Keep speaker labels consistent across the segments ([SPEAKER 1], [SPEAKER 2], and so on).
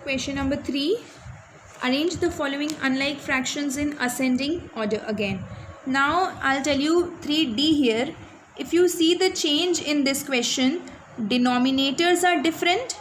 [SPEAKER 1] Question number 3. Arrange the following unlike fractions in ascending order again. Now I'll tell you 3D here. If you see the change in this question, denominators are different.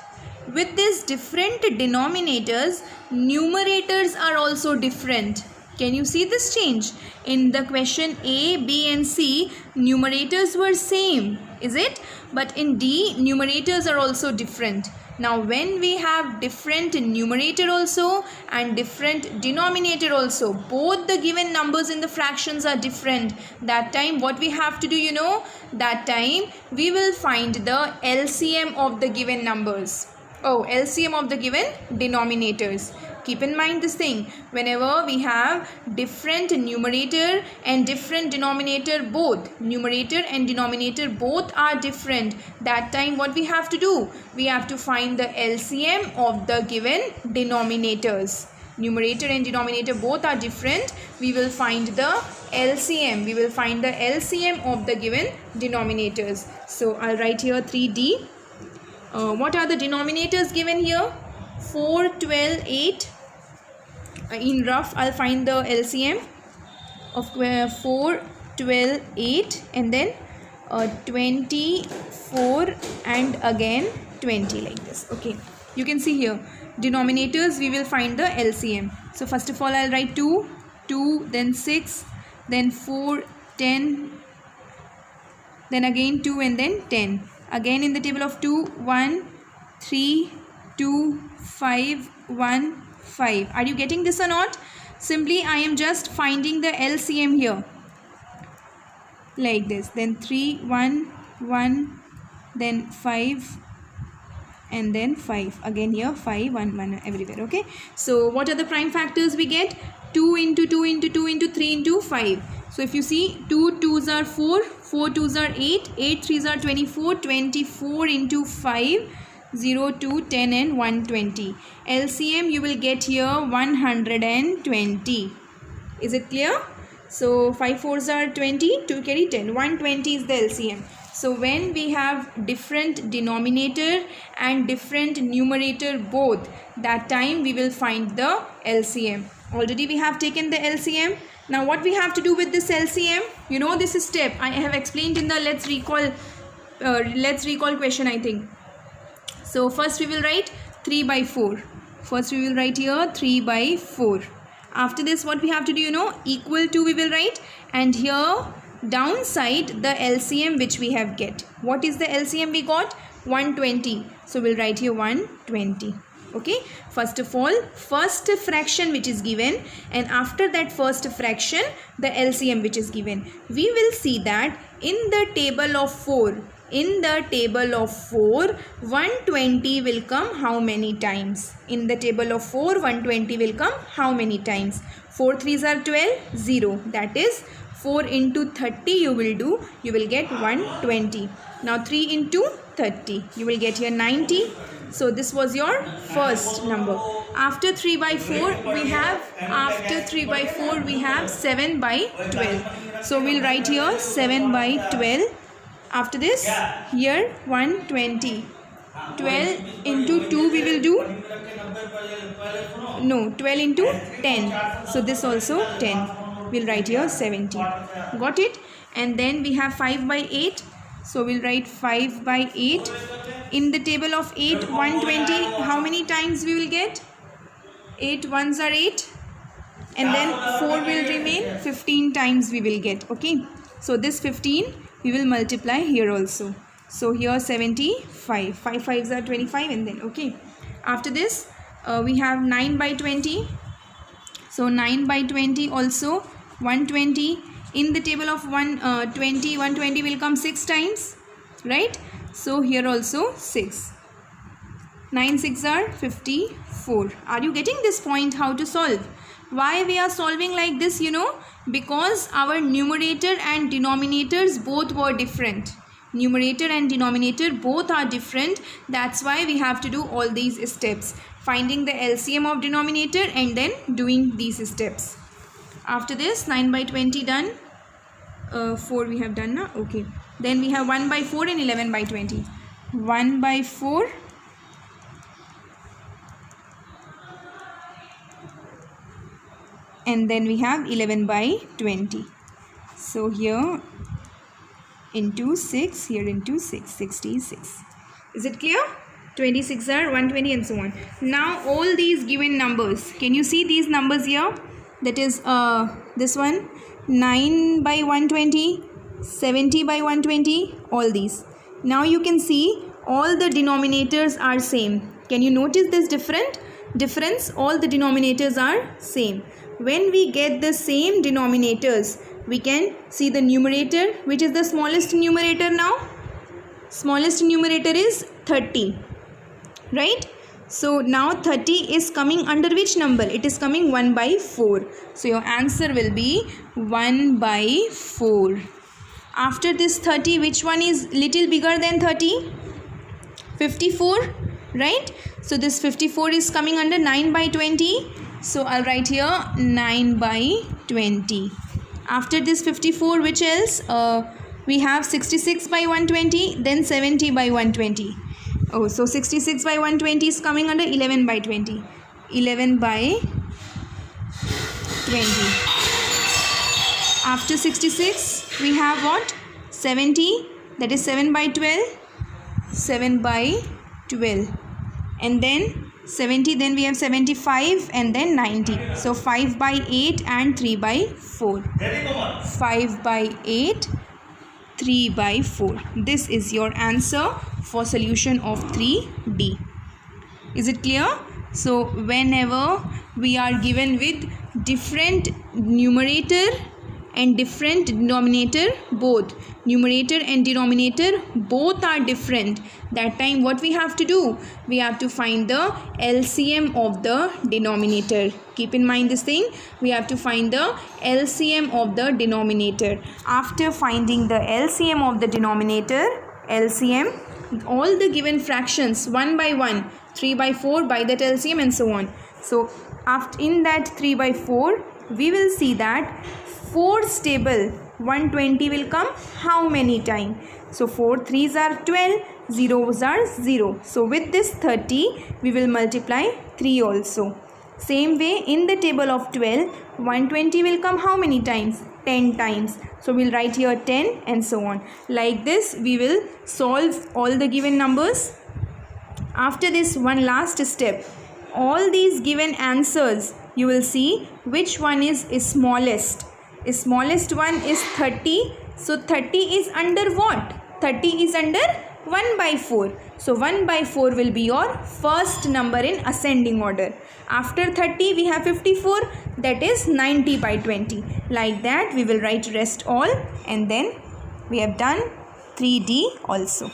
[SPEAKER 1] With these different denominators, numerators are also different. Can you see this change? In the question A, B and C, numerators were same, is it? But in D, numerators are also different. Now when we have different numerator also and different denominator also, both the given numbers in the fractions are different, that time what we have to do, you know, that time we will find the LCM of the given numbers. LCM of the given denominators. Keep in mind this thing, whenever we have different numerator and different denominator, both numerator and denominator both are different, that time what we have to do, we have to find the LCM of the given denominators. Numerator and denominator both are different, we will find the LCM, of the given denominators. So I'll write here 3D. What are the denominators given here? 4, 12, 8. In rough, I'll find the LCM of 4, 12, 8 and then 24 and again 20, like this. Okay, you can see here denominators we will find the LCM. So first of all I'll write 2, then 6, then 4, 10, then again 2 and then 10. Again in the table of 2, 1, 3, 2, 5, 1, 5. Are you getting this or not? Simply I am just finding the LCM here. Like this. Then 3, 1, 1, then 5 and then 5. Again here 5, 1, 1 everywhere. Okay. So what are the prime factors we get? 2 into 2 into 2 into 3 into 5. So if you see 2 2s are 4, 4 2s are 8, 8 3s are 24, 24 into 5, 0, 2, 10 and 120. LCM you will get here 120. Is it clear? So 5 4s are 20, 2 carry 10, 120 is the LCM. So when we have different denominator and different numerator both, that time we will find the LCM. Already we have taken the LCM. Now what we have to do with this LCM? You know this step I have explained in the let's recall question, I think. So first we will write 3 by 4. First we will write here 3 by 4. After this what we have to do, you know, equal to we will write, and here downside the LCM which we have get. What is the LCM we got? 120. So we'll write here 120. Okay, first of all first fraction which is given, and after that first fraction the LCM which is given. We will see that in the table of 4, 120 will come how many times? In the table of 4, 120 will come how many times? 4 3s are 12, 0. That is 4 into 30 you will do, you will get 120. Now 3 into 30, you will get here 90. So this was your first number. After 3 by 4 we have, 7 by 12. So we'll write here 7 by 12. After this here 120. 12 into 2 we will do, 12 into 10. So this also 10. We'll write here 70. Got it? And then we have 5 by 8. So we'll write 5 by 8. In the table of 8, 120, how many times we will get? 8 ones are 8. And then 4 will remain, 15 times we will get. Okay. So this 15 we will multiply here also. So here 75. 5 5s are 25 and then okay. After this we have 9 by 20. So 9 by 20 also 120. In the table of 120 will come 6 times, right? So here also 6. 9 6 are 54. Are you getting this point how to solve? Why we are solving like this, you know? Because our numerator and denominators both were different. Numerator and denominator both are different. That's why we have to do all these steps. Finding the LCM of denominator and then doing these steps. After this 9 by 20 done. 4 we have done now. Okay. Then we have 1 by 4 and 11 by 20. 1 by 4 and then we have 11 by 20. So here into 6, here into 6, 66. Is it clear? 26 are 120 and so on. Now all these given numbers, can you see these numbers here? That is this one, 9 by 120, 70 by 120, all these. Now you can see all the denominators are same. Can you notice this difference? All the denominators are same. When we get the same denominators, we can see the numerator. Which is the smallest numerator now? Smallest numerator is 30, right? So now 30 is coming under which number? It is coming 1 by 4. So your answer will be 1 by 4. After this 30, which one is little bigger than 30? 54, right? So this 54 is coming under 9 by 20. So I'll write here 9 by 20. After this 54, which else? We have 66 by 120, then 70 by 120. Oh, so 66 by 120 is coming under 11 by 20. 11 by 20. After 66, we have what? 70, that is 7 by 12. 7 by 12. And then 70, then we have 75 and then 90. So 5 by 8 and 3 by 4. 5 by 8, 3 by 4. This is your answer for solution of 3D. Is it clear? So whenever we are given with different numerator and different denominator, both numerator and denominator both are different, that time what we have to do? We have to find the LCM of the denominator. Keep in mind this thing, we have to find the LCM of the denominator. After finding the LCM of the denominator, LCM, all the given fractions 1 by 1, 3 by 4 by that LCM and so on. So after in that 3 by 4, we will see that 4's table 120 will come how many times? So 4 3s are 12, 0s are 0. So with this 30 we will multiply 3 also. Same way in the table of 12, 120 will come how many times? 10 times. So we'll write here 10 and so on. Like this we will solve all the given numbers. After this, one last step. All these given answers, you will see which one is smallest. Smallest one is 30. So 30 is under what? 30 is under 1 by 4. So 1 by 4 will be your first number in ascending order. After 30 we have 54, that is 90 by 20. Like that we will write rest all, and then we have done 3D also.